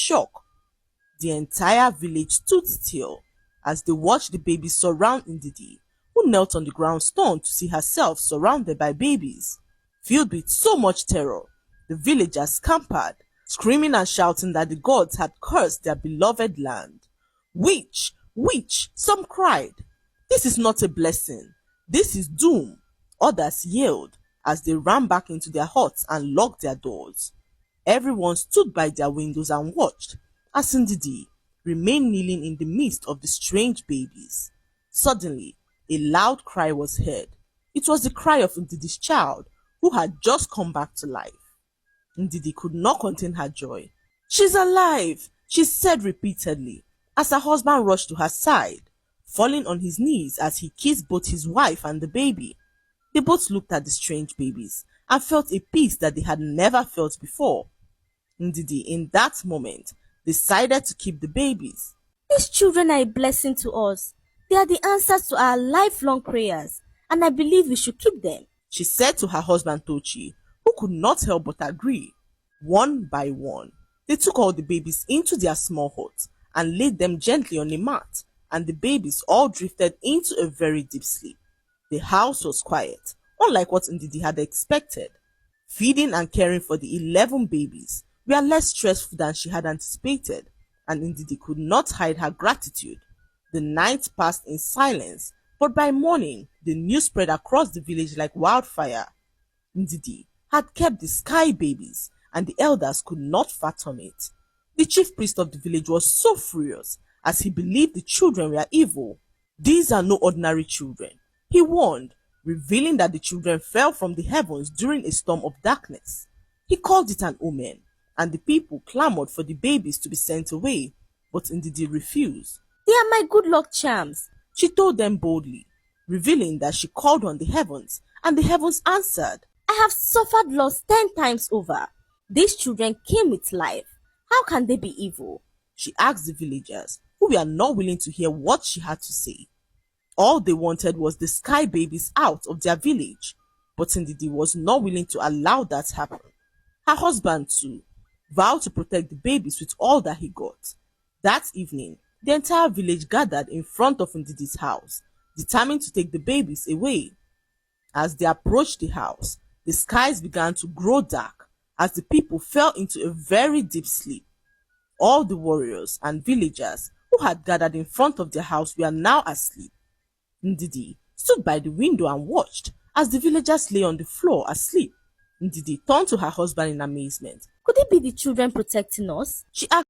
shock. The entire village stood still as they watched the babies surround Ndidi, who knelt on the ground stunned to see herself surrounded by babies. Filled with so much terror, the villagers scampered, screaming and shouting that the gods had cursed their beloved land. Witch! Witch! Some cried. This is not a blessing. This is doom. Others yelled as they ran back into their huts and locked their doors. Everyone stood by their windows and watched as Ndidi remained kneeling in the midst of the strange babies. Suddenly, a loud cry was heard. It was the cry of Ndidi's child, who had just come back to life. Ndidi could not contain her joy. "She's alive!" she said repeatedly, as her husband rushed to her side, falling on his knees as he kissed both his wife and the baby. They both looked at the strange babies and felt a peace that they had never felt before. Ndidi, in that moment, decided to keep the babies. These children are a blessing to us. They are the answers to our lifelong prayers, and I believe we should keep them, she said to her husband Tochi, who could not help but agree. One by one, they took all the babies into their small hut and laid them gently on a mat, and the babies all drifted into a very deep sleep. The house was quiet, unlike what Ndidi had expected. Feeding and caring for the 11 babies were less stressful than she had anticipated, and Ndidi could not hide her gratitude. The night passed in silence, but by morning, the news spread across the village like wildfire. Ndidi had kept the sky babies, and the elders could not fathom it. The chief priest of the village was so furious, as he believed the children were evil. "These are no ordinary children," he warned, revealing that the children fell from the heavens during a storm of darkness. He called it an omen, and the people clamored for the babies to be sent away, but Ndidi refused. "They are my good luck charms," she told them boldly, revealing that she called on the heavens, and the heavens answered. "I have suffered loss 10 times over. These children came with life. How can they be evil?" she asked the villagers, who were not willing to hear what she had to say. All they wanted was the sky babies out of their village, but Ndidi was not willing to allow that to happen. Her husband, too, vowed to protect the babies with all that he got. That evening, the entire village gathered in front of Ndidi's house, determined to take the babies away. As they approached the house, the skies began to grow dark as the people fell into a very deep sleep. All the warriors and villagers who had gathered in front of their house were now asleep. Ndidi stood by the window and watched as the villagers lay on the floor asleep. Ndidi turned to her husband in amazement. "Could it be the children protecting us?" She asked.